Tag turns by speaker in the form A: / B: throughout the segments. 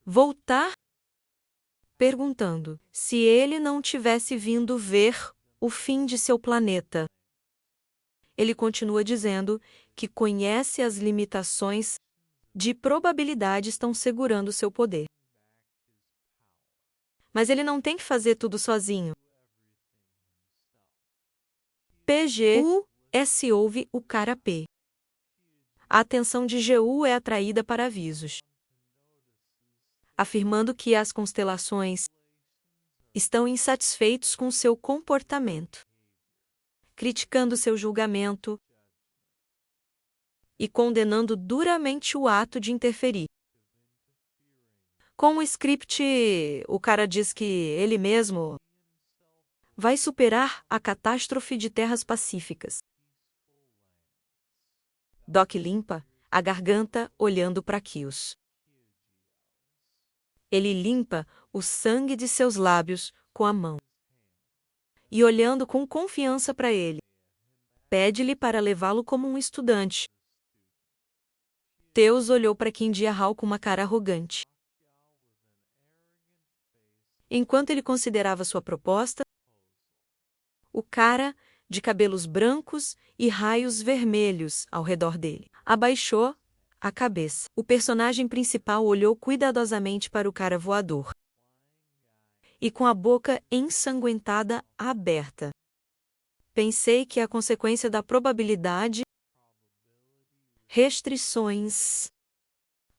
A: voltar, perguntando se ele não tivesse vindo ver o fim de seu planeta. Ele continua dizendo que conhece as limitações de probabilidade estão segurando seu poder. Mas ele não tem que fazer tudo sozinho. PG-U-S ouve o cara P. A atenção de G-U é atraída para avisos, afirmando que as constelações estão insatisfeitos com seu comportamento, criticando seu julgamento e condenando duramente o ato de interferir. Com o script, o cara diz que ele mesmo vai superar a catástrofe de terras pacíficas. Doc limpa a garganta olhando para Kios. Ele limpa o sangue de seus lábios com a mão. E olhando com confiança para ele, pede-lhe para levá-lo como um estudante. Teus olhou para Kindia Hall com uma cara arrogante. Enquanto ele considerava sua proposta, o cara, de cabelos brancos e raios vermelhos ao redor dele, abaixou a cabeça. O personagem principal olhou cuidadosamente para o cara voador. E com a boca ensanguentada aberta. Pensei que a consequência da probabilidade, restrições,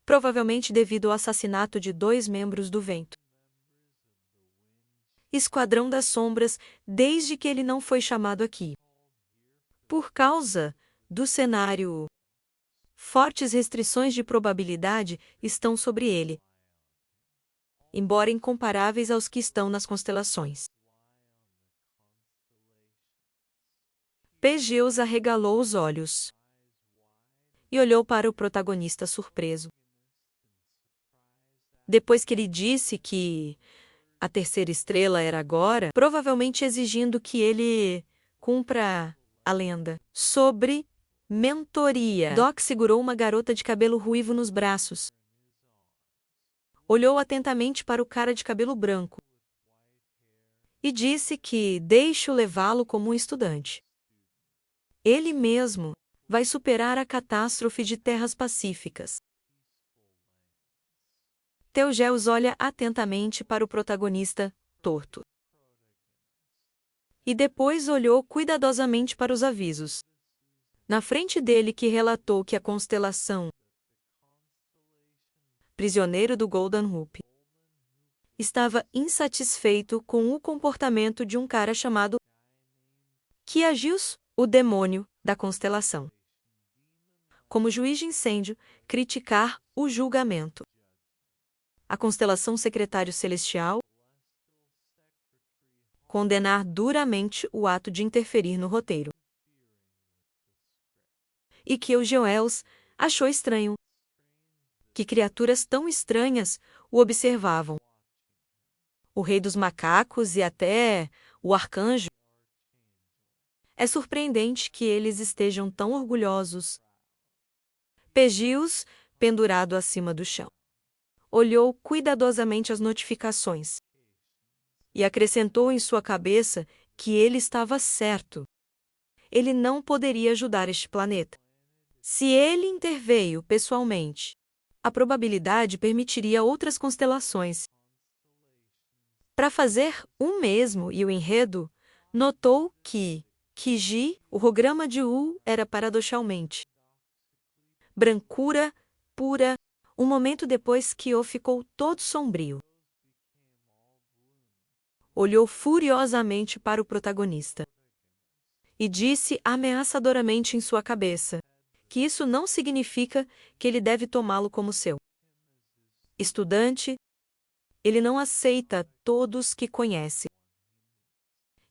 A: provavelmente devido ao assassinato de 2 membros do vento. Esquadrão das Sombras, desde que ele não foi chamado aqui. Por causa do cenário, fortes restrições de probabilidade estão sobre ele, embora incomparáveis aos que estão nas constelações. Pegeus arregalou os olhos e olhou para o protagonista surpreso. Depois que ele disse que a terceira estrela era agora, provavelmente exigindo que ele cumpra a lenda sobre mentoria. Doc segurou uma garota de cabelo ruivo nos braços. Olhou atentamente para o cara de cabelo branco e disse que deixe-o levá-lo como um estudante. Ele mesmo vai superar a catástrofe de terras pacíficas. Teogeus olha atentamente para o protagonista, torto. E depois olhou cuidadosamente para os avisos. Na frente dele que relatou que a constelação prisioneiro do Golden Hoop estava insatisfeito com o comportamento de um cara chamado Kiagius, o demônio da constelação. Como juiz de incêndio, criticar o julgamento. A constelação Secretário Celestial condenar duramente o ato de interferir no roteiro. E que o Joels achou estranho que criaturas tão estranhas o observavam. O rei dos macacos e até o arcanjo. É surpreendente que eles estejam tão orgulhosos. Pegios, pendurado acima do chão, olhou cuidadosamente as notificações e acrescentou em sua cabeça que ele estava certo. Ele não poderia ajudar este planeta. Se ele interveio pessoalmente, a probabilidade permitiria outras constelações. Para fazer o mesmo e o enredo, notou que Kiji, o holograma de U, era paradoxalmente brancura pura. Um momento depois, Kyo ficou todo sombrio. Olhou furiosamente para o protagonista e disse ameaçadoramente em sua cabeça que isso não significa que ele deve tomá-lo como seu estudante. Ele não aceita todos que conhece.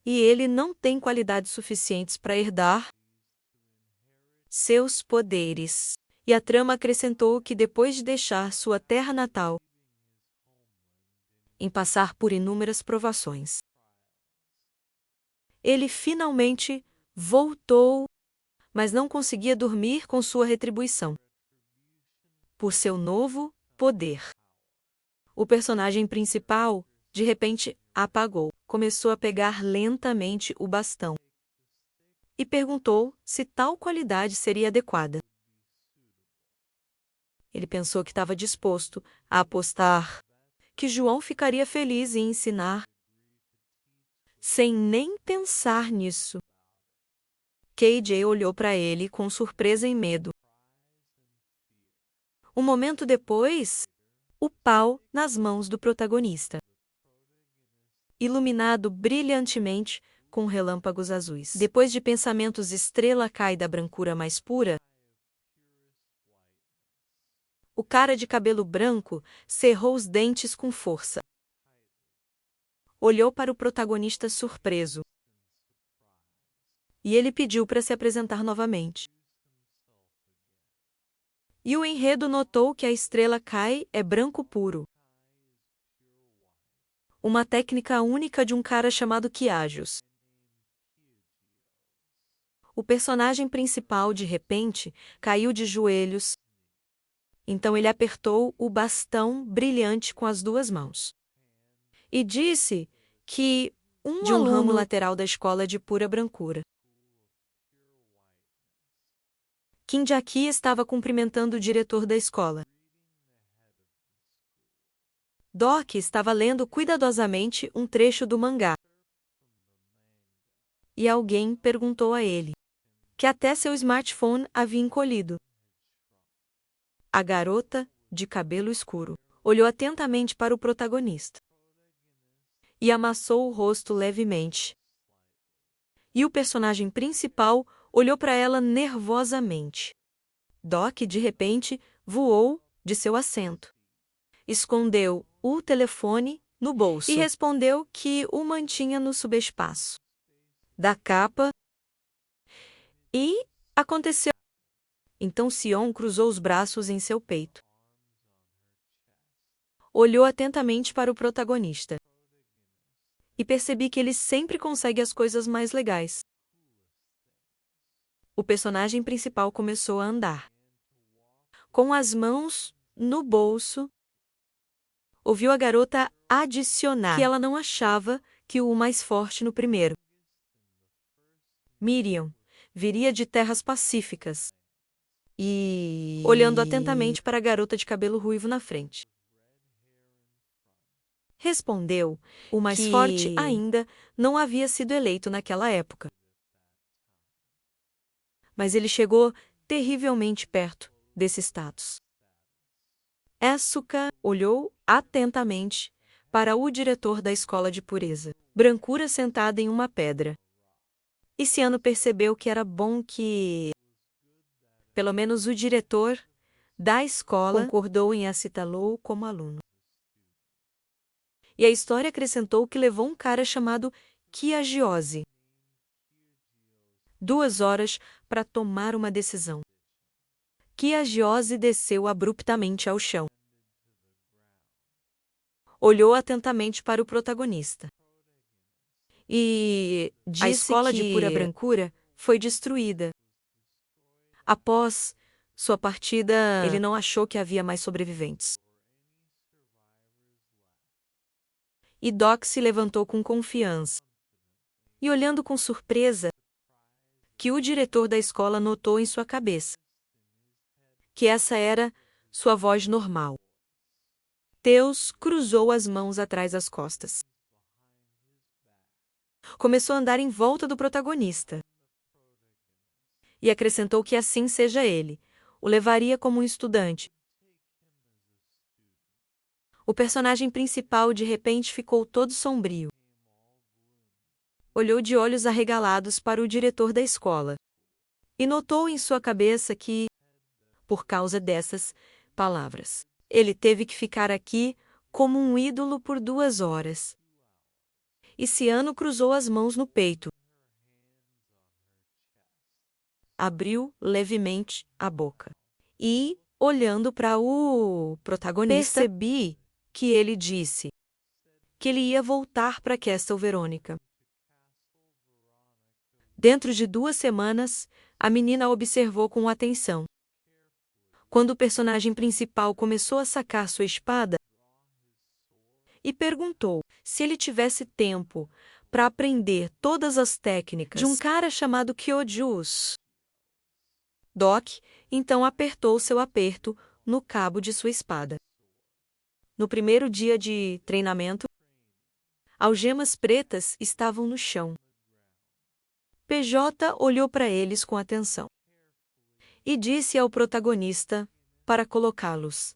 A: E ele não tem qualidades suficientes para herdar seus poderes. E a trama acrescentou que depois de deixar sua terra natal, em passar por inúmeras provações, ele finalmente voltou, mas não conseguia dormir com sua retribuição por seu novo poder. O personagem principal, de repente, apagou. Começou a pegar lentamente o bastão. E perguntou se tal qualidade seria adequada. Ele pensou que estava disposto a apostar que João ficaria feliz em ensinar, sem nem pensar nisso. KJ olhou para ele com surpresa e medo. Um momento depois, o pau nas mãos do protagonista, iluminado brilhantemente com relâmpagos azuis. Depois de pensamentos, estrela cai da brancura mais pura. O cara de cabelo branco cerrou os dentes com força. Olhou para o protagonista surpreso. E ele pediu para se apresentar novamente. E o enredo notou que a estrela cai é branco puro. Uma técnica única de um cara chamado Quiagios. O personagem principal, de repente, caiu de joelhos. Então ele apertou o bastão brilhante com as duas mãos. E disse que de um ramo lateral da escola de pura brancura. Kinjaki estava cumprimentando o diretor da escola. Doc estava lendo cuidadosamente um trecho do mangá. E alguém perguntou a ele que até seu smartphone havia encolhido. A garota, de cabelo escuro, olhou atentamente para o protagonista e amassou o rosto levemente. E o personagem principal olhou para ela nervosamente. Doc, de repente, voou de seu assento. Escondeu o telefone no bolso e respondeu que o mantinha no subespaço da capa. E aconteceu. Então Sion cruzou os braços em seu peito. Olhou atentamente para o protagonista. E percebi que ele sempre consegue as coisas mais legais. O personagem principal começou a andar. Com as mãos no bolso, ouviu a garota adicionar que ela não achava que o mais forte no primeiro. Miriam viria de terras pacíficas. E olhando atentamente para a garota de cabelo ruivo na frente. Respondeu, o mais forte ainda não havia sido eleito naquela época. Mas ele chegou terrivelmente perto desse status. Asuka olhou atentamente para o diretor da escola de pureza, brancura sentada em uma pedra. E Ciano percebeu que era bom que, pelo menos o diretor da escola concordou em aceitá-lo como aluno. E a história acrescentou que levou um cara chamado Kiagiose 2 horas para tomar uma decisão. Kiagiose desceu abruptamente ao chão. Olhou atentamente para o protagonista. E disse a escola de pura brancura foi destruída. Após sua partida, ele não achou que havia mais sobreviventes. E Doc se levantou com confiança. E olhando com surpresa, que o diretor da escola notou em sua cabeça que essa era sua voz normal. Teus cruzou as mãos atrás das costas. Começou a andar em volta do protagonista. E acrescentou que assim seja ele, o levaria como um estudante. O personagem principal de repente ficou todo sombrio. Olhou de olhos arregalados para o diretor da escola. E notou em sua cabeça que, por causa dessas palavras, ele teve que ficar aqui como um ídolo por 2 horas. E Ciano cruzou as mãos no peito. Abriu levemente a boca. E, olhando para o protagonista, percebi que ele disse que ele ia voltar para Castle Verônica. Dentro de 2 semanas, a menina observou com atenção. Quando o personagem principal começou a sacar sua espada, e perguntou se ele tivesse tempo para aprender todas as técnicas de um cara chamado Kyojus. Doc então apertou seu aperto no cabo de sua espada. No primeiro dia de treinamento, algemas pretas estavam no chão. PJ olhou para eles com atenção e disse ao protagonista para colocá-los.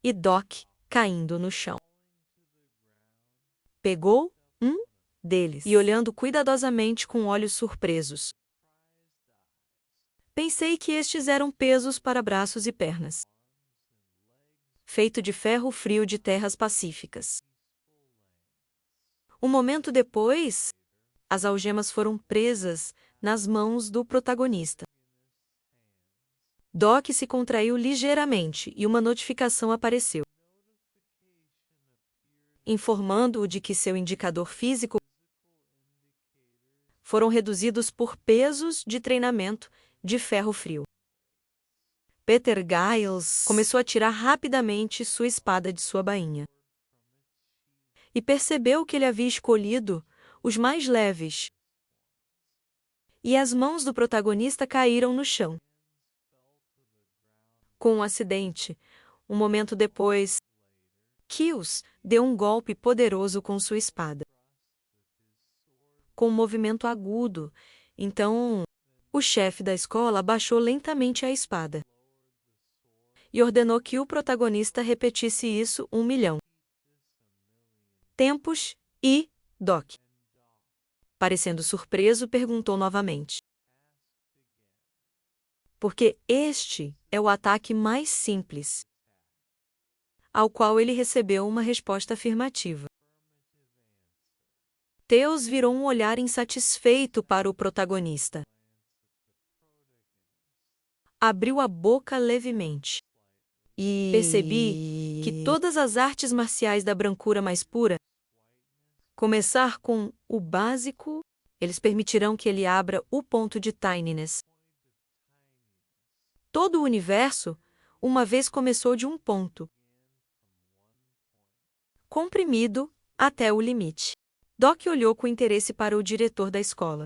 A: E Doc, caindo no chão, pegou um deles e, olhando cuidadosamente com olhos surpresos, pensei que estes eram pesos para braços e pernas, feito de ferro frio de terras pacíficas. Um momento depois, as algemas foram presas nas mãos do protagonista. Doc se contraiu ligeiramente e uma notificação apareceu, informando-o de que seu indicador físico foram reduzidos por pesos de treinamento de ferro frio. Peter Giles começou a tirar rapidamente sua espada de sua bainha e percebeu que ele havia escolhido os mais leves, e as mãos do protagonista caíram no chão. Com um acidente, um momento depois, Kills deu um golpe poderoso com sua espada, com um movimento agudo. Então, o chefe da escola abaixou lentamente a espada e ordenou que o protagonista repetisse isso 1.000.000 tempos e Doc, parecendo surpreso, perguntou novamente. Porque este é o ataque mais simples, ao qual ele recebeu uma resposta afirmativa. Teus virou um olhar insatisfeito para o protagonista. Abriu a boca levemente. E percebi que todas as artes marciais da brancura mais pura, começar com o básico, eles permitirão que ele abra o ponto de tininess. Todo o universo, uma vez começou de um ponto, comprimido até o limite. Doc olhou com interesse para o diretor da escola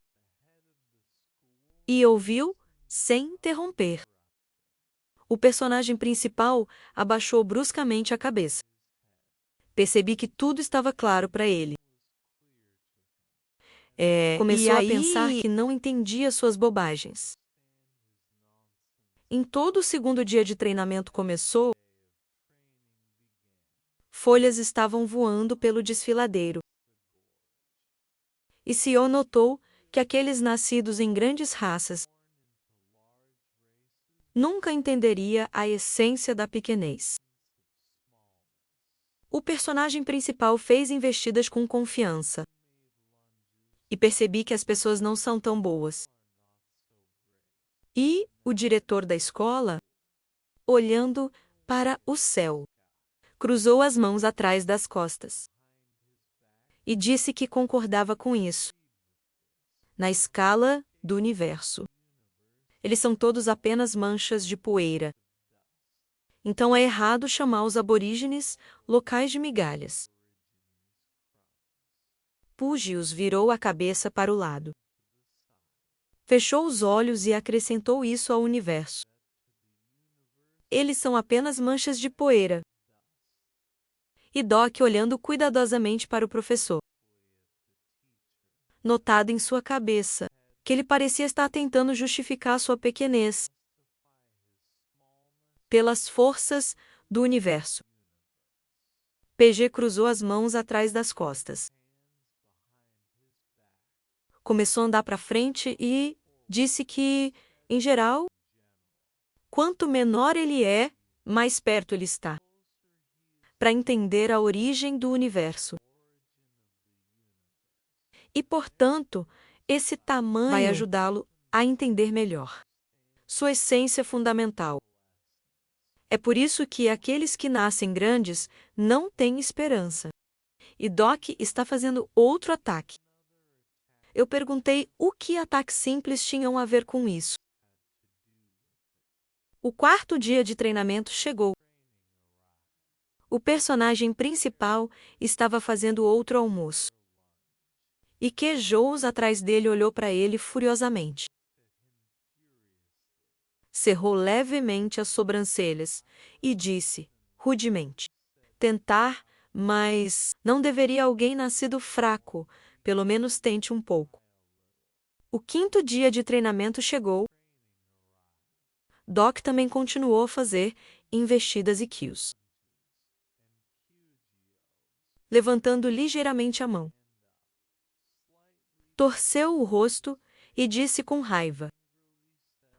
A: e ouviu sem interromper. O personagem principal abaixou bruscamente a cabeça. Percebi que tudo estava claro para ele. Começou a pensar que não entendia suas bobagens. Em todo o segundo dia de treinamento começou, folhas estavam voando pelo desfiladeiro. E Seo notou que aqueles nascidos em grandes raças nunca entenderia a essência da pequenez. O personagem principal fez investidas com confiança. E percebi que as pessoas não são tão boas. E o diretor da escola, olhando para o céu, cruzou as mãos atrás das costas e disse que concordava com isso. Na escala do universo, eles são todos apenas manchas de poeira. Então é errado chamar os aborígenes locais de migalhas. Pugius virou a cabeça para o lado. Fechou os olhos e acrescentou isso ao universo. Eles são apenas manchas de poeira. E Doc olhando cuidadosamente para o professor. Notado em sua cabeça que ele parecia estar tentando justificar sua pequenez pelas forças do universo. PG cruzou as mãos atrás das costas. Começou a andar para frente e disse que, em geral, quanto menor ele é, mais perto ele está. Para entender a origem do universo. E, portanto, esse tamanho vai ajudá-lo a entender melhor sua essência fundamental. É por isso que aqueles que nascem grandes não têm esperança. E Doc está fazendo outro ataque. Eu perguntei o que ataques simples tinham a ver com isso. O quarto dia de treinamento chegou. O personagem principal estava fazendo outro almoço. E Quejous atrás dele olhou para ele furiosamente. Cerrou levemente as sobrancelhas e disse, rudemente: tentar, mas não deveria alguém nascido fraco, pelo menos tente um pouco. O 5º dia de treinamento chegou. Doc também continuou a fazer investidas e kills, levantando ligeiramente a mão. Torceu o rosto e disse com raiva: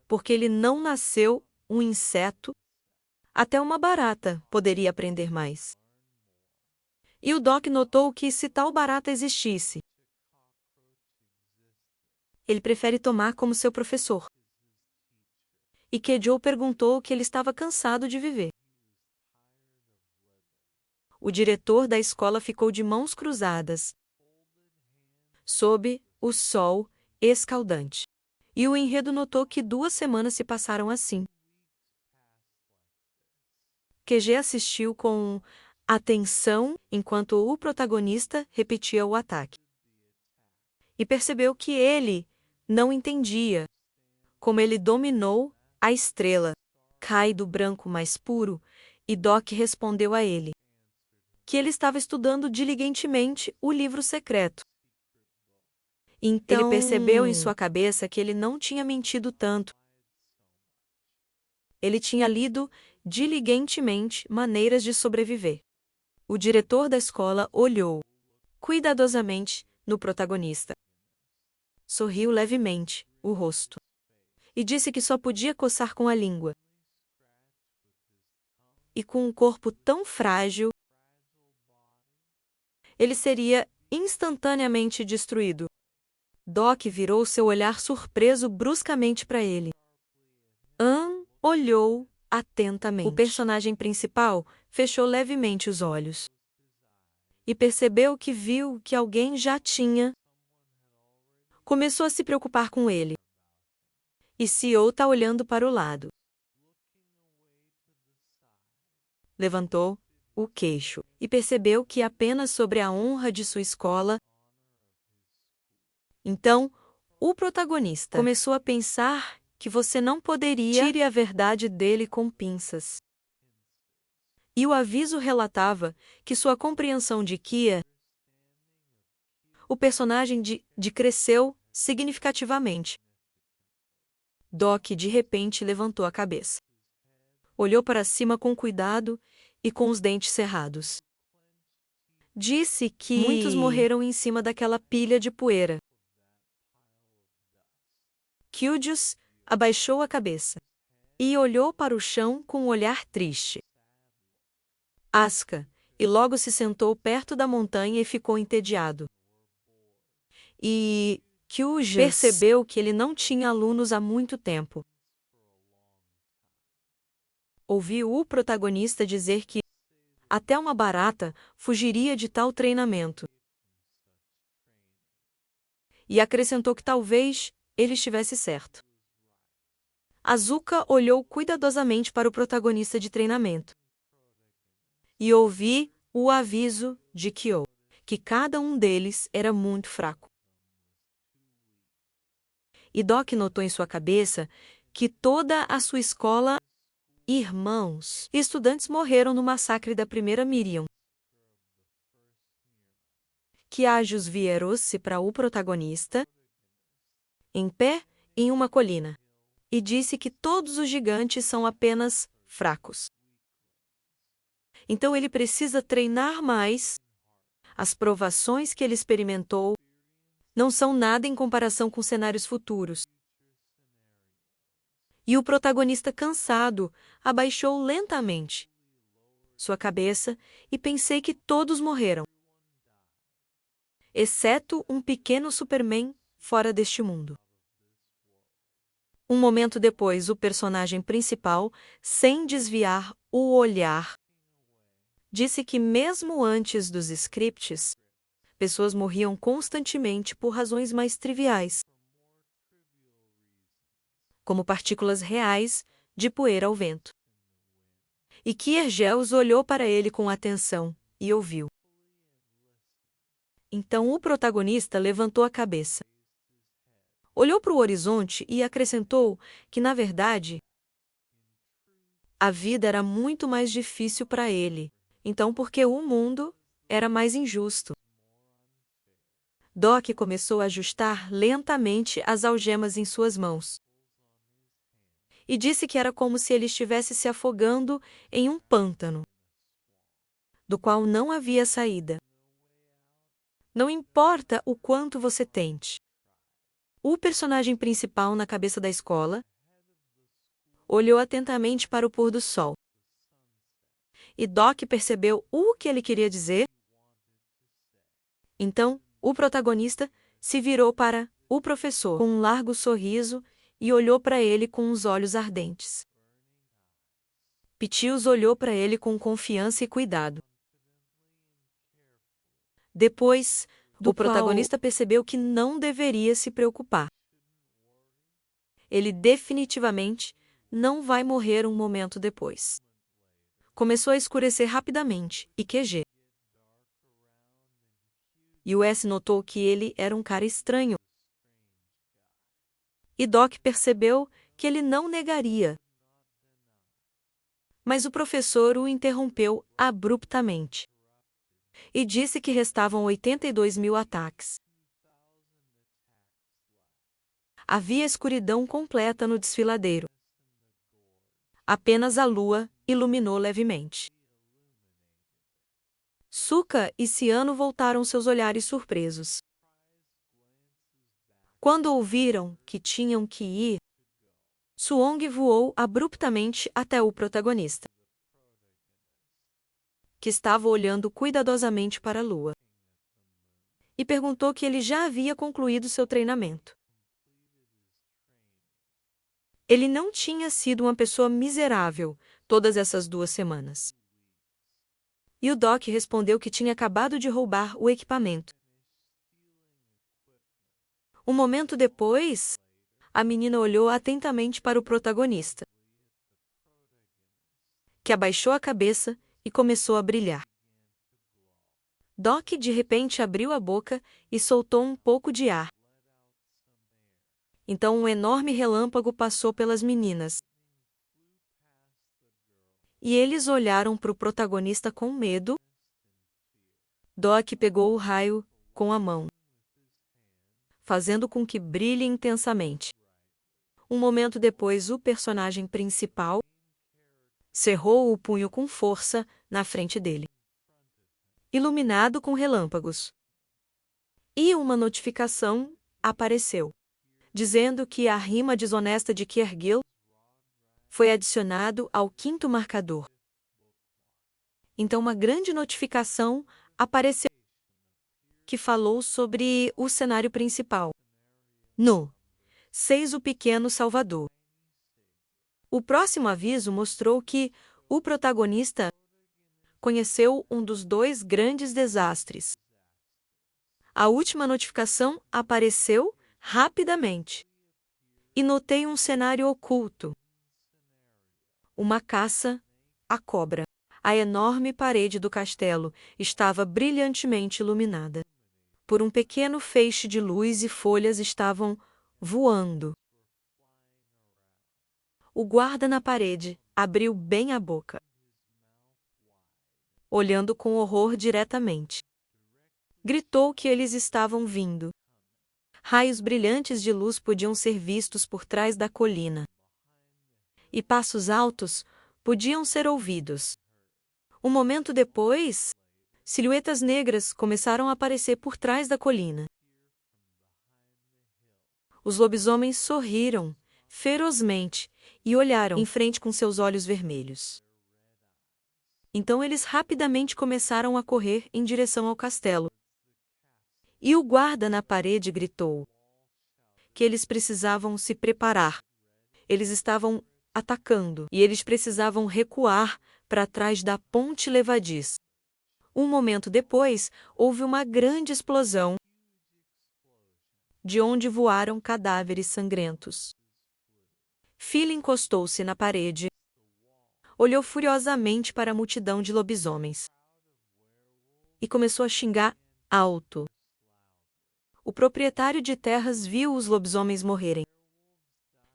A: porque ele não nasceu um inseto, até uma barata poderia aprender mais. E o Doc notou que, se tal barata existisse, ele prefere tomar como seu professor. E Quejou perguntou que ele estava cansado de viver. O diretor da escola ficou de mãos cruzadas, sob o sol escaldante. E o enredo notou que 2 semanas se passaram assim. QG assistiu com atenção enquanto o protagonista repetia o ataque. E percebeu que ele não entendia como ele dominou a estrela. Cai do branco mais puro, e Doc respondeu a ele que ele estava estudando diligentemente o livro secreto. Então, ele percebeu em sua cabeça que ele não tinha mentido tanto. Ele tinha lido diligentemente Maneiras de Sobreviver. O diretor da escola olhou cuidadosamente no protagonista. Sorriu levemente o rosto e disse que só podia coçar com a língua. E com um corpo tão frágil, ele seria instantaneamente destruído. Doc virou seu olhar surpreso bruscamente para ele. Ann olhou atentamente. O personagem principal fechou levemente os olhos e percebeu que viu que alguém já tinha. Começou a se preocupar com ele. E CEO está olhando para o lado. Levantou o queixo e percebeu que apenas sobre a honra de sua escola. Então, o protagonista começou a pensar que você não poderia tirar a verdade dele com pinças. E o aviso relatava que sua compreensão de Kia, o personagem de cresceu significativamente. Doc de repente levantou a cabeça. Olhou para cima com cuidado e com os dentes cerrados. Disse que muitos morreram em cima daquela pilha de poeira. Quejous abaixou a cabeça e olhou para o chão com um olhar triste. Asca, e logo se sentou perto da montanha e ficou entediado. E Quejous percebeu que ele não tinha alunos há muito tempo. Ouviu o protagonista dizer que até uma barata fugiria de tal treinamento. E acrescentou que talvez ele estivesse certo. Azuka olhou cuidadosamente para o protagonista de treinamento. E ouvi o aviso de Kyo, que cada um deles era muito fraco. E Doc notou em sua cabeça que toda a sua escola, irmãos e estudantes morreram no massacre da primeira Miriam. Quejous virou-se para o protagonista, em pé em uma colina, e disse que todos os gigantes são apenas fracos. Então ele precisa treinar mais. As provações que ele experimentou não são nada em comparação com cenários futuros. E o protagonista, cansado, abaixou lentamente sua cabeça e pensei que todos morreram, exceto um pequeno Superman fora deste mundo. Um momento depois, o personagem principal, sem desviar o olhar, disse que mesmo antes dos scripts, pessoas morriam constantemente por razões mais triviais, como partículas reais de poeira ao vento. E Kiergeus olhou para ele com atenção e ouviu. Então o protagonista levantou a cabeça. Olhou para o horizonte e acrescentou que, na verdade, a vida era muito mais difícil para ele, então porque o mundo era mais injusto. Doc começou a ajustar lentamente as algemas em suas mãos. E disse que era como se ele estivesse se afogando em um pântano, do qual não havia saída. Não importa o quanto você tente. O personagem principal na cabeça da escola olhou atentamente para o pôr do sol. E Doc percebeu o que ele queria dizer. Então, o protagonista se virou para o professor com um largo sorriso e olhou para ele com os olhos ardentes. Pitius olhou para ele com confiança e cuidado. Depois, o protagonista percebeu que não deveria se preocupar. Ele definitivamente não vai morrer um momento depois. Começou a escurecer rapidamente, e QG. E o S notou que ele era um cara estranho. E Doc percebeu que ele não negaria. Mas o professor o interrompeu abruptamente. E disse que restavam 82.000 ataques. Havia escuridão completa no desfiladeiro. Apenas a lua iluminou levemente. Sukka e Ciano voltaram seus olhares surpresos. Quando ouviram que tinham que ir, Suong voou abruptamente até o protagonista, que estava olhando cuidadosamente para a lua, e perguntou que ele já havia concluído seu treinamento. Ele não tinha sido uma pessoa miserável todas essas 2 semanas. E o Doc respondeu que tinha acabado de roubar o equipamento. Um momento depois, a menina olhou atentamente para o protagonista, que abaixou a cabeça e começou a brilhar. Doc de repente abriu a boca e soltou um pouco de ar. Então um enorme relâmpago passou pelas meninas. E eles olharam para o protagonista com medo. Doc pegou o raio com a mão, fazendo com que brilhe intensamente. Um momento depois, o personagem principal cerrou o punho com força na frente dele, iluminado com relâmpagos. E uma notificação apareceu, dizendo que a rima desonesta de Kiergil foi adicionado ao 5º marcador. Então uma grande notificação apareceu que falou sobre o cenário principal. No 6, o pequeno Salvador. O próximo aviso mostrou que o protagonista conheceu um dos 2 grandes desastres. A última notificação apareceu rapidamente. E notei um cenário oculto. Uma caça à cobra. A enorme parede do castelo estava brilhantemente iluminada. Por um pequeno feixe de luz e folhas estavam voando. O guarda na parede abriu bem a boca, olhando com horror diretamente. Gritou que eles estavam vindo. Raios brilhantes de luz podiam ser vistos por trás da colina. E passos altos podiam ser ouvidos. Um momento depois, silhuetas negras começaram a aparecer por trás da colina. Os lobisomens sorriram ferozmente e olharam em frente com seus olhos vermelhos. Então eles rapidamente começaram a correr em direção ao castelo. E o guarda na parede gritou que eles precisavam se preparar. Eles estavam atacando e eles precisavam recuar para trás da ponte levadiça. Um momento depois, houve uma grande explosão, de onde voaram cadáveres sangrentos. Phil encostou-se na parede, olhou furiosamente para a multidão de lobisomens e começou a xingar alto. O proprietário de terras viu os lobisomens morrerem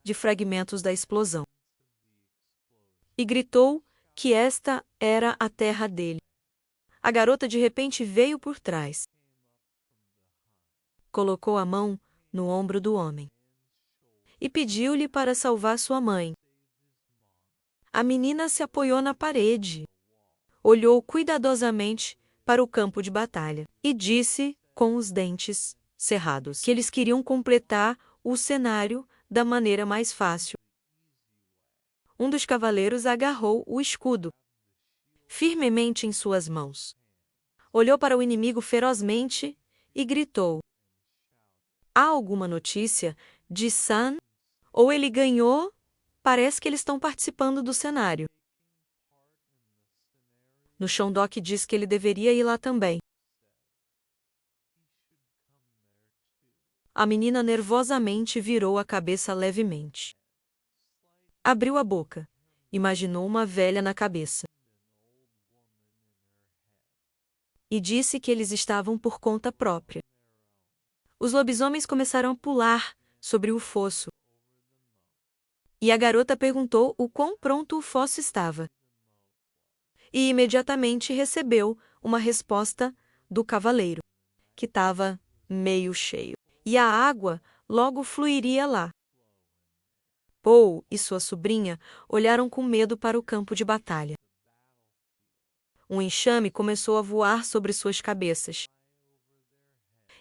A: de fragmentos da explosão e gritou que esta era a terra dele. A garota de repente veio por trás, colocou a mão no ombro do homem e pediu-lhe para salvar sua mãe. A menina se apoiou na parede, olhou cuidadosamente para o campo de batalha e disse, com os dentes cerrados, que eles queriam completar o cenário da maneira mais fácil. Um dos cavaleiros agarrou o escudo firmemente em suas mãos. Olhou para o inimigo ferozmente e gritou: "Há alguma notícia de San? Ou ele ganhou? Parece que eles estão participando do cenário." No chão, Doc diz que ele deveria ir lá também. A menina nervosamente virou a cabeça levemente. Abriu a boca. Imaginou uma velha na cabeça. E disse que eles estavam por conta própria. Os lobisomens começaram a pular sobre o fosso. E a garota perguntou o quão pronto o fosso estava. E imediatamente recebeu uma resposta do cavaleiro, que estava meio cheio. E a água logo fluiria lá. Paul e sua sobrinha olharam com medo para o campo de batalha. Um enxame começou a voar sobre suas cabeças.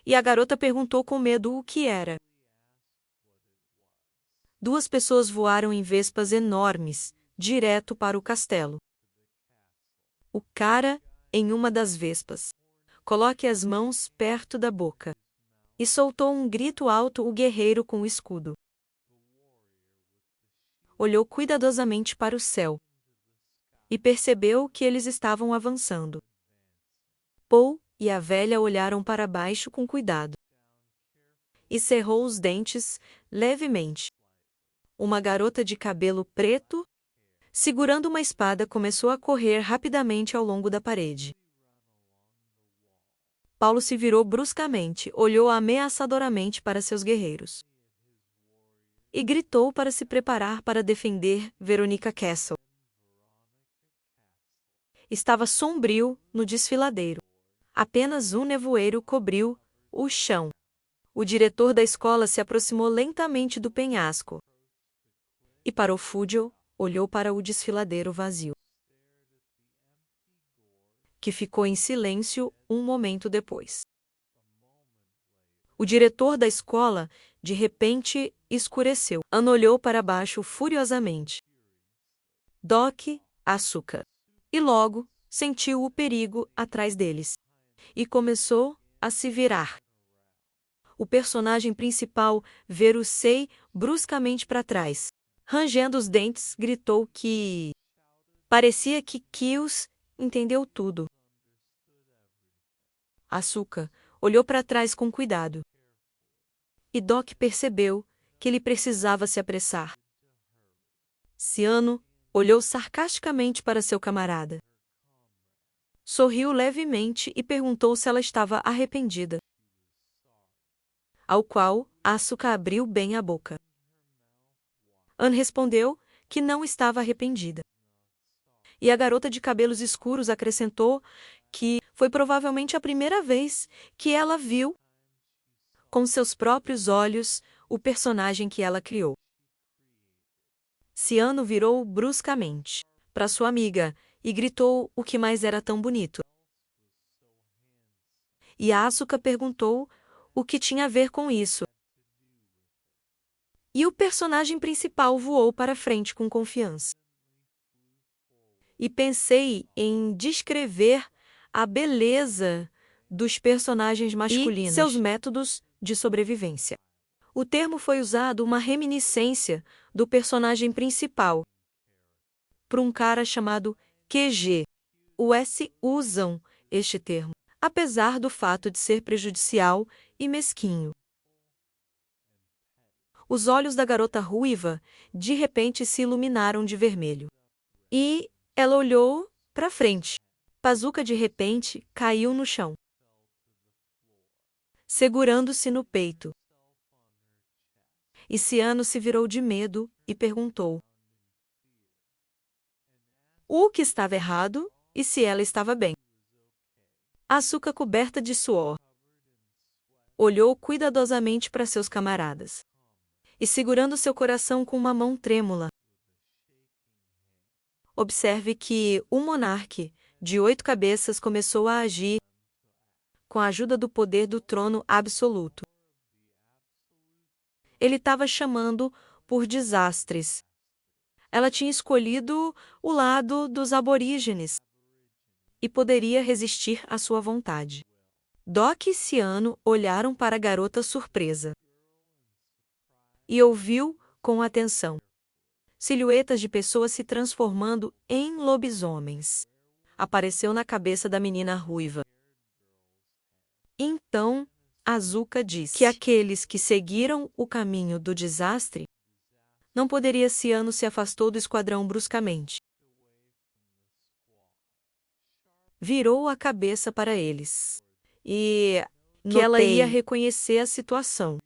A: E a garota perguntou com medo o que era. Duas pessoas voaram em vespas enormes, direto para o castelo. O cara em uma das vespas. Coloque as mãos perto da boca. E soltou um grito alto o guerreiro com o escudo. Olhou cuidadosamente para o céu. E percebeu que eles estavam avançando. Paul e a velha olharam para baixo com cuidado. E cerrou os dentes levemente. Uma garota de cabelo preto, segurando uma espada, começou a correr rapidamente ao longo da parede. Paulo se virou bruscamente, olhou ameaçadoramente para seus guerreiros. E gritou para se preparar para defender Veronica Castle. Estava sombrio no desfiladeiro. Apenas um nevoeiro cobriu o chão. O diretor da escola se aproximou lentamente do penhasco. E parou fútil, olhou para o desfiladeiro vazio, que ficou em silêncio um momento depois. O diretor da escola, de repente, escureceu. Anne olhou para baixo furiosamente. Doc, Asuka. E logo, sentiu o perigo atrás deles. E começou a se virar. O personagem principal Verusei bruscamente para trás. Rangendo os dentes, gritou que... Parecia que Kills entendeu tudo. Asuka olhou para trás com cuidado. E Doc percebeu que ele precisava se apressar. Ciano olhou sarcasticamente para seu camarada. Sorriu levemente e perguntou se ela estava arrependida. Ao qual Asuka abriu bem a boca. Anne respondeu que não estava arrependida. E a garota de cabelos escuros acrescentou que foi provavelmente a primeira vez que ela viu, com seus próprios olhos, o personagem que ela criou. Ciano virou bruscamente para sua amiga e gritou o que mais era tão bonito. E Asuka perguntou o que tinha a ver com isso. E o personagem principal voou para frente com confiança. E pensei em descrever a beleza dos personagens masculinos e seus métodos de sobrevivência. O termo foi usado uma reminiscência do personagem principal por um cara chamado QG. Os usam este termo, apesar do fato de ser prejudicial e mesquinho. Os olhos da garota ruiva de repente se iluminaram de vermelho. E Ela olhou para frente. Pazuca de repente caiu no chão, segurando-se no peito. E Ciano se virou de medo e perguntou o que estava errado e se ela estava bem. Asuka, coberta de suor, olhou cuidadosamente para seus camaradas e, segurando seu coração com uma mão trêmula, observe que o monarca de 8 cabeças começou a agir com a ajuda do poder do trono absoluto. Ele estava chamando por desastres. Ela tinha escolhido o lado dos aborígenes e poderia resistir à sua vontade. Doc e Ciano olharam para a garota surpresa e ouviu com atenção silhuetas de pessoas se transformando em lobisomens. Apareceu na cabeça da menina ruiva. Então, Asuka disse que aqueles que seguiram o caminho do desastre não poderia. Ciano se afastou do esquadrão bruscamente. Virou a cabeça para eles e que ela ia reconhecer a situação.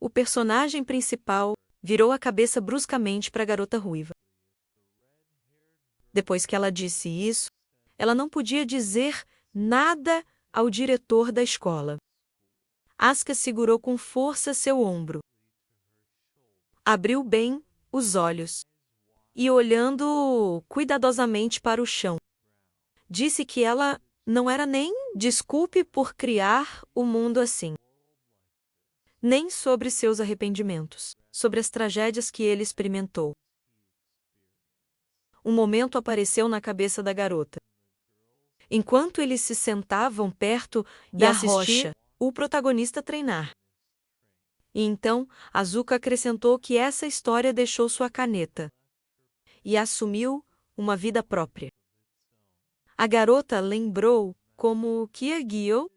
A: O personagem principal virou a cabeça bruscamente para a garota ruiva. Depois que ela disse isso, ela não podia dizer nada ao diretor da escola. Asuka segurou com força seu ombro. Abriu bem os olhos e, olhando cuidadosamente para o chão, disse que ela não era nem desculpe por criar o mundo assim, nem sobre seus arrependimentos, sobre as tragédias que ele experimentou. Um momento apareceu na cabeça da garota. Enquanto eles se sentavam perto da rocha, o protagonista treinar. E então, Asuka acrescentou que essa história deixou sua caneta e assumiu uma vida própria. A garota lembrou como Kyrgyz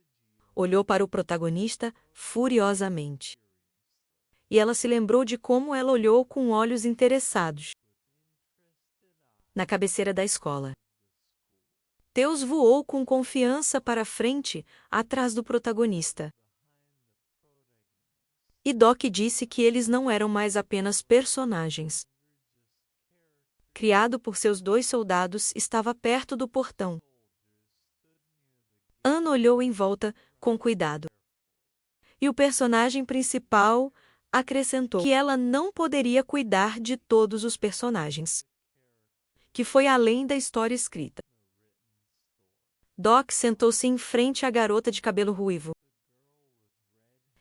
A: olhou para o protagonista furiosamente. E ela se lembrou de como ela olhou com olhos interessados na cabeceira da escola. Teus voou com confiança para frente, atrás do protagonista. E Doc disse que eles não eram mais apenas personagens. Criado por seus 2 soldados, estava perto do portão. Anna olhou em volta com cuidado. E o personagem principal acrescentou que ela não poderia cuidar de todos os personagens, que foi além da história escrita. Doc sentou-se em frente à garota de cabelo ruivo.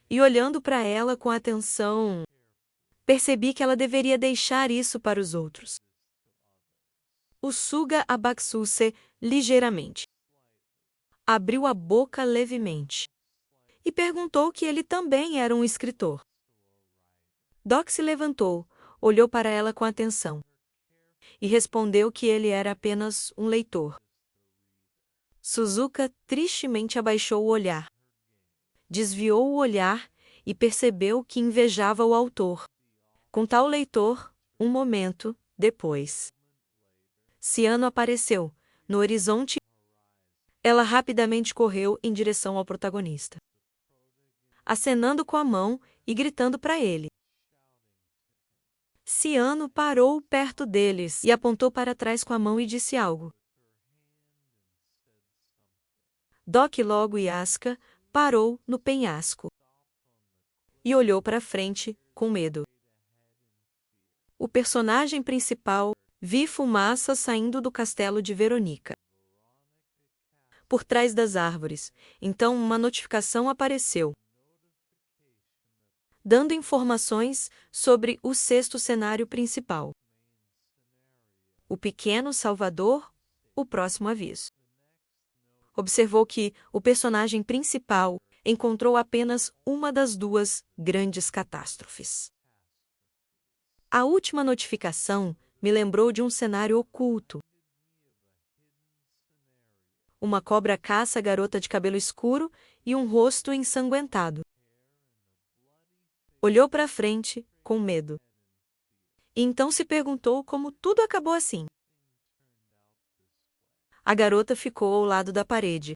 A: E olhando para ela com atenção, percebi que ela deveria deixar isso para os outros. O Suga abaixou-se ligeiramente. Abriu a boca levemente. E perguntou que ele também era um escritor. Doc se levantou, olhou para ela com atenção. E respondeu que ele era apenas um leitor. Suzuka tristemente abaixou o olhar. Desviou o olhar e percebeu que invejava o autor. Com tal leitor, um momento depois, Ciano apareceu no horizonte. Ela rapidamente correu em direção ao protagonista, acenando com a mão e gritando para ele. Ciano parou perto deles e apontou para trás com a mão e disse algo. Doc logo e Asuka parou no penhasco e olhou para frente com medo. O personagem principal viu fumaça saindo do castelo de Verônica. Por trás das árvores, então uma notificação apareceu, dando informações sobre o 6º cenário principal. O pequeno Salvador, o próximo aviso. Observou que o personagem principal encontrou apenas uma das 2 grandes catástrofes. A última notificação me lembrou de um cenário oculto. Uma cobra caça a garota de cabelo escuro e um rosto ensanguentado. Olhou para frente, com medo. E então se perguntou como tudo acabou assim. A garota ficou ao lado da parede.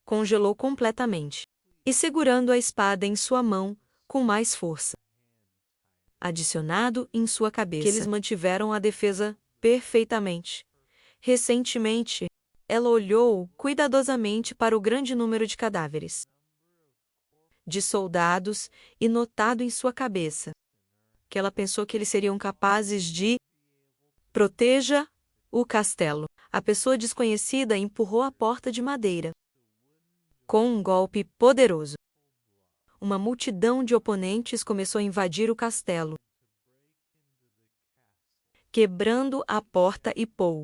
A: Congelou completamente. E segurando a espada em sua mão, com mais força. Adicionado em sua cabeça. Que eles mantiveram a defesa perfeitamente. Recentemente, ela olhou cuidadosamente para o grande número de cadáveres de soldados e notado em sua cabeça que ela pensou que eles seriam capazes de proteja o castelo. A pessoa desconhecida empurrou a porta de madeira com um golpe poderoso. Uma multidão de oponentes começou a invadir o castelo, quebrando a porta e Paul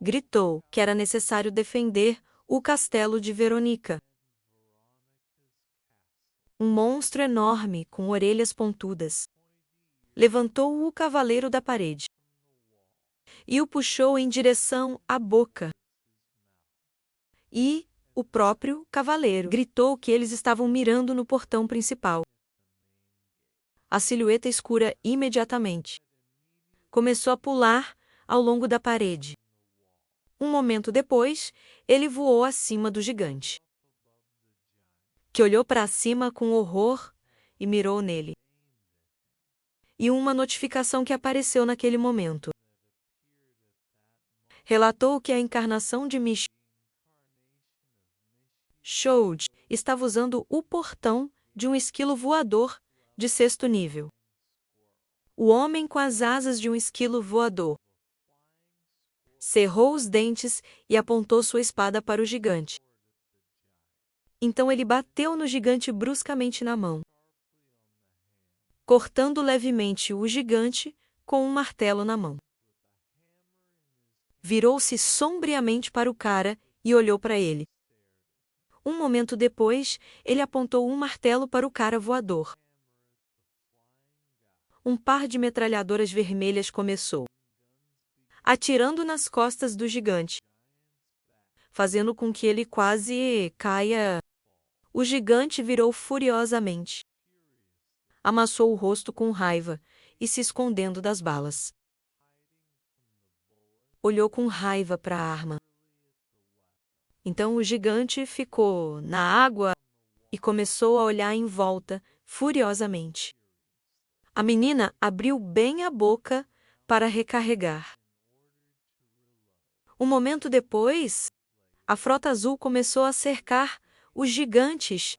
A: gritou que era necessário defender o castelo de Verônica. Um monstro enorme com orelhas pontudas levantou o cavaleiro da parede e o puxou em direção à boca. E o próprio cavaleiro gritou que eles estavam mirando no portão principal. A silhueta escura imediatamente começou a pular ao longo da parede. Um momento depois, ele voou acima do gigante, que olhou para cima com horror e mirou nele. E uma notificação que apareceu naquele momento relatou que a encarnação de Michoud estava usando o portão de um esquilo voador de 6º nível. O homem com as asas de um esquilo voador cerrou os dentes e apontou sua espada para o gigante. Então ele bateu no gigante bruscamente na mão, cortando levemente o gigante com um martelo na mão. Virou-se sombriamente para o cara e olhou para ele. Um momento depois, ele apontou um martelo para o cara voador. Um par de metralhadoras vermelhas começou, atirando nas costas do gigante, fazendo com que ele quase caia. O gigante virou furiosamente. Amassou o rosto com raiva e se escondendo das balas. Olhou com raiva para a arma. Então o gigante ficou na água e começou a olhar em volta furiosamente. A menina abriu bem a boca para recarregar. Um momento depois, a frota azul começou a cercar os gigantes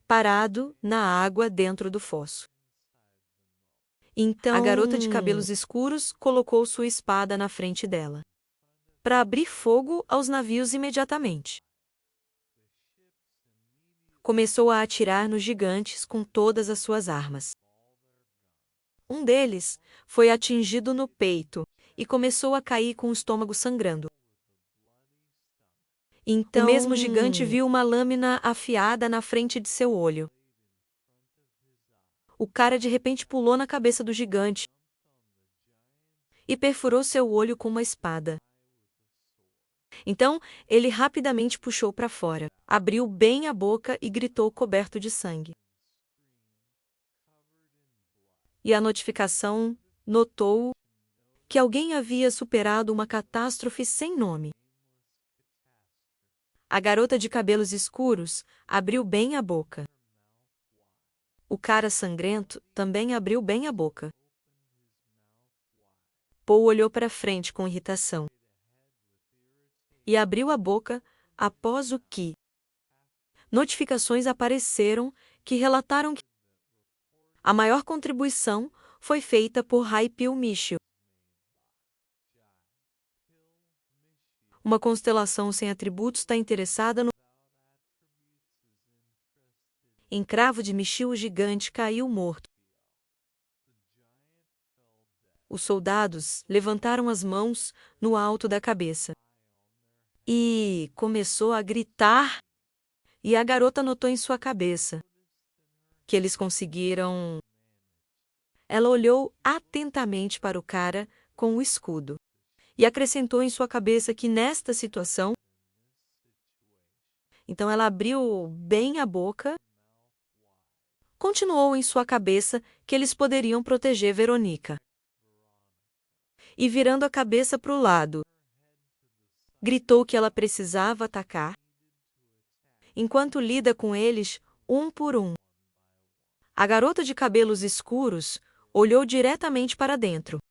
A: parado na água dentro do fosso. Então, a garota de cabelos escuros colocou sua espada na frente dela, para abrir fogo aos navios imediatamente. Começou a atirar nos gigantes com todas as suas armas. Um deles foi atingido no peito e começou a cair com o estômago sangrando. Então, o mesmo gigante viu uma lâmina afiada na frente de seu olho. O cara de repente pulou na cabeça do gigante e perfurou seu olho com uma espada. Então, ele rapidamente puxou para fora, abriu bem a boca e gritou coberto de sangue. E a notificação notou que alguém havia superado uma catástrofe sem nome. A garota de cabelos escuros abriu bem a boca. O cara sangrento também abriu bem a boca. Paul olhou para frente com irritação e abriu a boca após o que notificações apareceram que relataram que a maior contribuição foi feita por Raipil Michio, uma constelação sem atributos está interessada no encravo de Michio. O gigante caiu morto. Os soldados levantaram as mãos no alto da cabeça e começou a gritar. E a garota notou em sua cabeça que eles conseguiram. Ela olhou atentamente para o cara com o escudo e acrescentou em sua cabeça que nesta situação. Então ela abriu bem a boca, continuou em sua cabeça que eles poderiam proteger Verônica. E virando a cabeça para o lado, gritou que ela precisava atacar, enquanto lida com eles, um por um. A garota de cabelos escuros olhou diretamente para dentro.